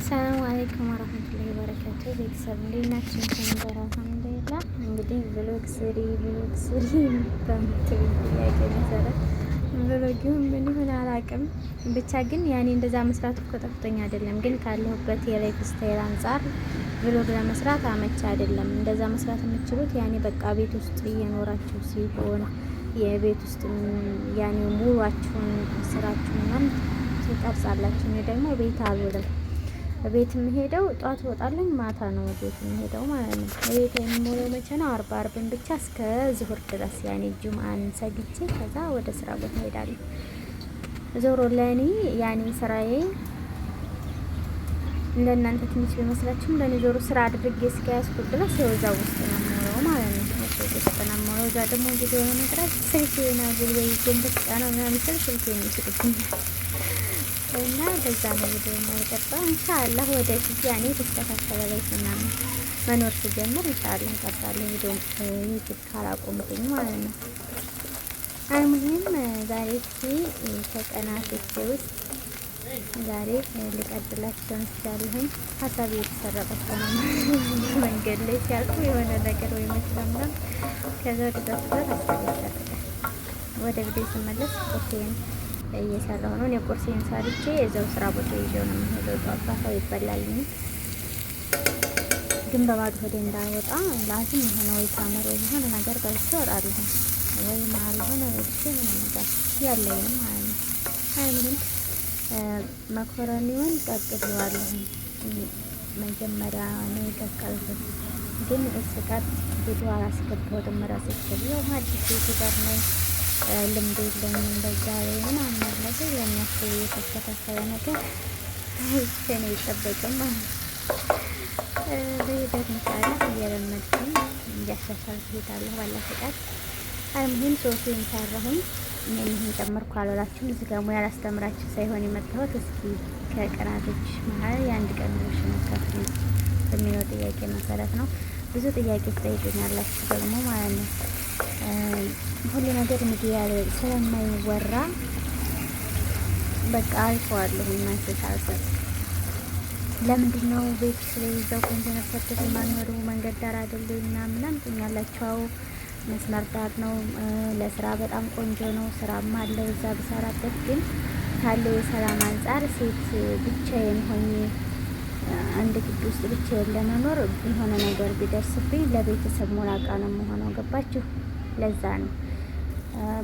ሰላም አለይኩም ወራህመቱላሂ ወበረካቱ። ቤተሰብ እንዴት ናችሁ? እንኳን አልሐምዱሊላህ። እንግዲህ ብሎግ ስሪ በምትል ጥያቄ መሰረት ብሎጊውን ምን ይሆን አላውቅም። ብቻ ግን ያኔ እንደዛ መስራት እኮ ጠፍቶኝ አይደለም፣ ግን ካለሁበት የላይፍ ስታይል አንጻር ብሎግ ለመስራት አመች አይደለም። እንደዛ መስራት የምትችሉት ያኔ በቃ ቤት ውስጥ እየኖራችሁ ሲሆን የቤት ውስጥ ያኔ ሙሏችሁን ስራችሁን ትቀርጻላችሁ። እኔ ደግሞ ቤት አልውልም። ቤት የምሄደው ጧት እወጣለሁ፣ ማታ ነው ቤት የምሄደው ማለት ነው። ቤት የምሞለው መቼ ነው? አርብን ብቻ እስከ ዙሁር ድረስ ያኔ ጁምአን ሰግቼ ከዛ ወደ ስራ ቦታ ሄዳለሁ። ዞሮ ለእኔ ያኔ ስራዬ ለእናንተ ትንሽ ቢመስላችሁም ለእኔ ዞሮ ስራ አድርጌ እስከያዝኩት ድረስ የወዛ ውስጥ ነው የምኖረው ማለት ነው። ውስጥ ነው የምኖረው። እዛ ደግሞ ቪዲዮ ለመስራት ስልኬን ወይ ጎንበስ ቀና ምናምን ስል ስልኬን ይስጥብኛል እና በዛ ነው ቪዲዮ የማይቀርጸው። ኢንሻአላህ ወደፊት ያኔ ተስተካከለ ላይ ምናምን መኖር ሲጀምር ኢንሻአላህ እንቀርጻለሁ ቪዲዮ ዩቲዩብ ካላቆምኩኝ ማለት ነው። አልሙሂም ዛሬ ከቀናቶች ውስጥ ዛሬ ልቀጥላችሁ እንችላለን። ሀሳብ እየተሰረቀች ነው መንገድ ላይ ሲያልፉ የሆነ ነገር ወይ መስለምና ከዛ ድረስ ሀሳብ ይሰረቃል። ወደ ቪዲዮ ስመለስ ኦኬን እየሰራሁ ነው። እኔ ቁርሴን ሰርቼ እዛው ስራ ቦታ ይዤው ነው የምሄደው። ጧፋታው ይበላልኝ ግን በባዶ ሆዴ እንዳወጣ ላዝም የሆነ ወይ ታመር ወይ የሆነ ነገር በልቼ እወጣለሁ። ወይ ማር ሆነ በልቼ የሆነ ነገር ያለኝም ማለት ነው። አይምልም መኮረኒውን ቀቅለዋለሁ። መጀመሪያ ነው የቀቀልኩት፣ ግን እስቀጥ ቪዲዮ አላስገባሁትም። እራሴ ያው አዲስ ዩቲዩበር ነኝ፣ ልምድ የለኝም በዛ ላይ ምናምን ነገር የሚያስብ የተስተካከለ ነገር ከኔ አይጠበቅም ማለት ነው። በሂደት ምሳሌ እየለመድኩኝ እያሻሻልኩ እሄዳለሁ ባላ ፈቃድ። አልሙሂም ሶሱን ሰራሁኝ። ይህን ጨመርኩ አልላችሁም። እዚህ ጋር ሙያ ላስተምራችሁ ሳይሆን የመጣሁት እስኪ ከቀናቶች መሀል የአንድ ቀን ሙሽ መከፍት በሚለው ጥያቄ መሰረት ነው። ብዙ ጥያቄ ትጠይቁኛላችሁ ደግሞ ማለት ነው። ሁሉ ነገር ሚዲያ ላይ ስለማይወራ በቃ አልፈዋለሁ። ማንሰሳሰብ ለምንድን ነው ቤት ስለይዘው ኮንቴነር ሰርተት የማኖሩ መንገድ ዳር አይደለም ምናምን ትኛላችሁ። መስመር ዳር ነው። ለስራ በጣም ቆንጆ ነው። ስራም አለው እዛ ብሰራበት፣ ግን ካለው የሰላም አንጻር ሴት ብቻዬን ሆኜ አንድ ግቢ ውስጥ ብቻዬን ለመኖር የሆነ ነገር ቢደርስብኝ ለቤተሰብ ሞላቃ ነው የምሆነው። ገባችሁ? ለዛ ነው።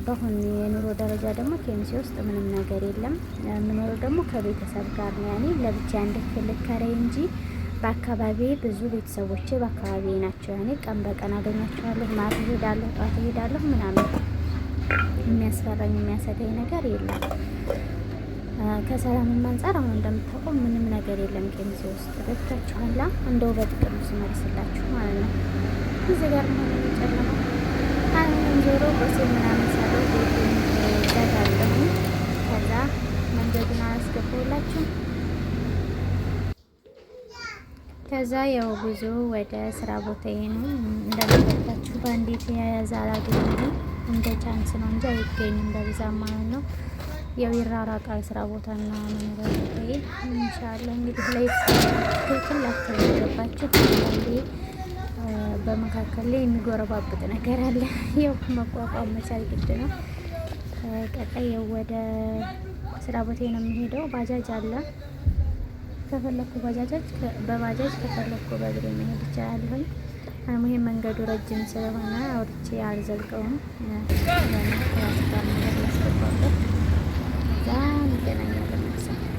በአሁን የኑሮ ደረጃ ደግሞ ኬሚሴ ውስጥ ምንም ነገር የለም። የምኖረው ደግሞ ከቤተሰብ ጋር ነው። ያኔ ለብቻ አንድ ክፍል ከራይ እንጂ በአካባቢ ብዙ ቤተሰቦቼ በአካባቢ ናቸው። ያኔ ቀን በቀን አገኛቸዋለሁ። ማታ እሄዳለሁ፣ ጧት እሄዳለሁ ምናምን። የሚያስፈራኝ የሚያሰጋኝ ነገር የለም። ከሰላም አንጻር አሁን እንደምታውቀው ምንም ነገር የለም። ኬሚሴ ውስጥ ገብታችኋላ። እንደው በጥቅሉ ስመልስላችሁ ማለት ነው። እዚህ ጋር ነው የሚጨለመው። አሁን ዞሮ ቁርሴ ምናምን ሰሩ ቤቱን ዘጋለሁ። ከዛ መንገዱን አላስገባሁላችሁ። ከዛ ያው ጉዞ ወደ ስራ ቦታዬ ነው። እንደምታችሁ በአንዲት የያዘ አላገኘሁም። እንደ ቻንስ ነው እንጂ አይገኝም በብዛት ማለት ነው። ያው ይራራቃል ስራ ቦታና መኖሪያ ቦታዬ። ኢንሻአላህ እንግዲህ ላይ ትክክል አትገባችሁ። በመካከል ላይ የሚጎረባብጥ ነገር አለ። ያው መቋቋም መቻል ግድ ነው። ቀጣይ ወደ ስራ ቦታዬ ነው የሚሄደው። ባጃጅ አለ። ከፈለኩ በባጃጅ ከፈለኩ በእግሬ መሄድ ይችላለሁ። ይሄ መንገዱ ረጅም ስለሆነ አውርቼ አልዘልቀውም። ያስጋር ነገር ያስገባበት እዛ እንገናኛለን መሰለኝ።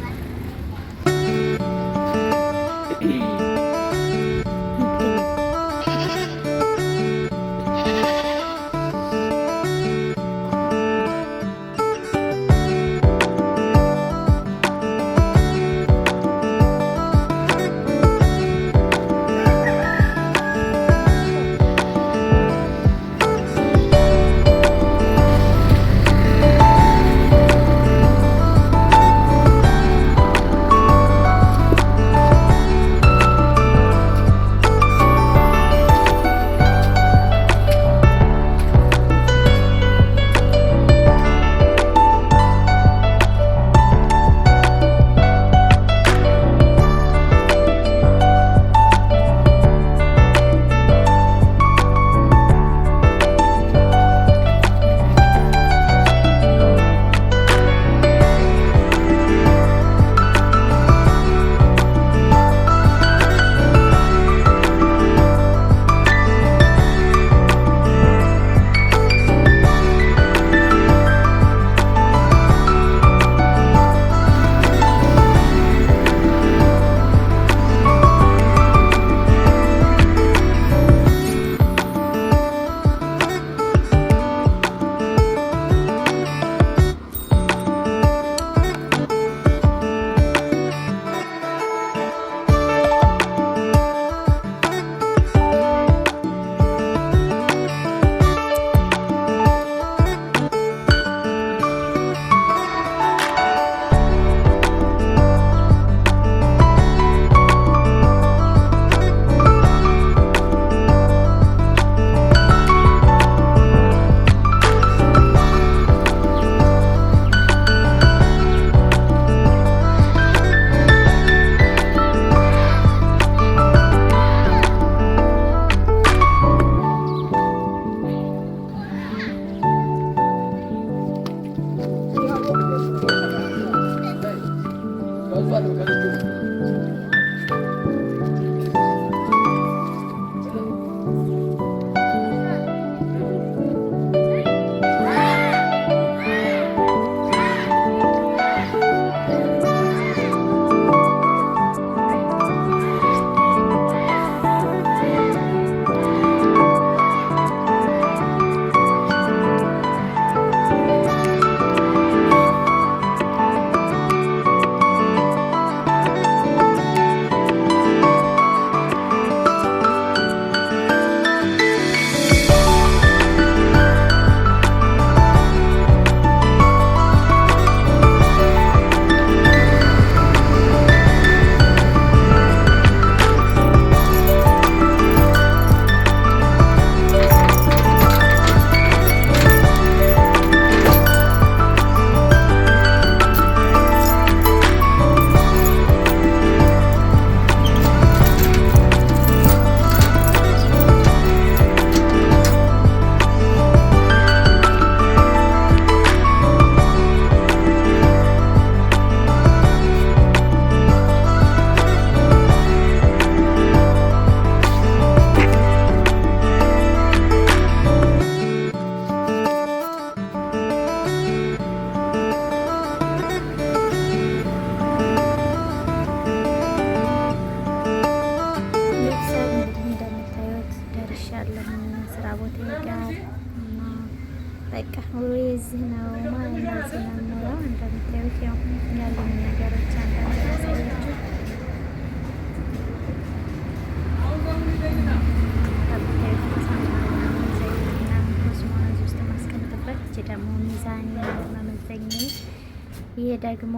ደግሞ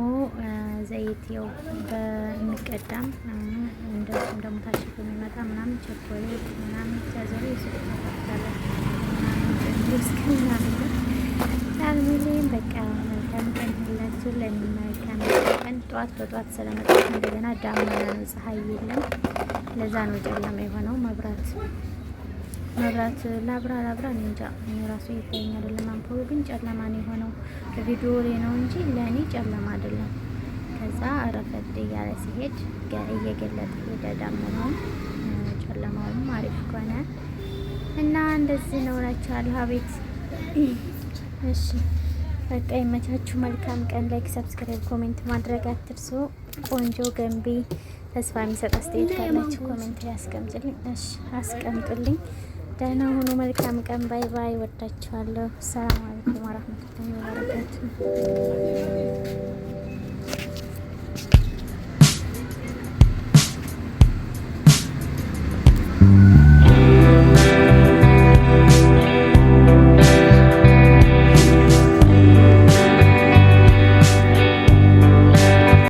ዘይት ያው በሚቀዳም እንደሱም ደግሞ ታሽጎ የሚመጣ ምናምን ቸኮሌት ምናምን ተዘሩ ይስጣታላችሁ ምናምን አልሙዚየም በቃ መልካም ቀን ሁላችሁ። ለኔ መልካም ቀን። ጠዋት በጠዋት ስለመጣች እንደገና ዳመና ነው፣ ፀሐይ የለም። ለዛ ነው ጨለማ የሆነው። መብራት ላብራ እኔ እንጃ እኔ ራሱ ይታየኝ አይደለም። አምፖሉ ግን ጨለማ ነው የሆነው። ቪዲዮ ላይ ነው እንጂ ለእኔ ጨለማ አይደለም። ከዛ ረፈድ እያለ ሲሄድ እየገለጠ ሄደ ዳመናውም ጨለማውም አሪፍ ከሆነ እና እንደዚህ ነው እላችኋለሁ። አቤት እሺ በቃ ይመቻችሁ። መልካም ቀን። ላይክ፣ ሰብስክራይብ፣ ኮሜንት ማድረግ አትርሱ። ቆንጆ ገንቢ ተስፋ የሚሰጥ አስተያየት ካላችሁ ኮሜንት ያስቀምጡልኝ። እሺ አስቀምጡልኝ። ደህና ሁኑ። መልካም ቀን። ባይ ባይ። ወዳችኋለሁ። ሰላም አለይኩም ወራህመቱላሂ ወበረካቱ።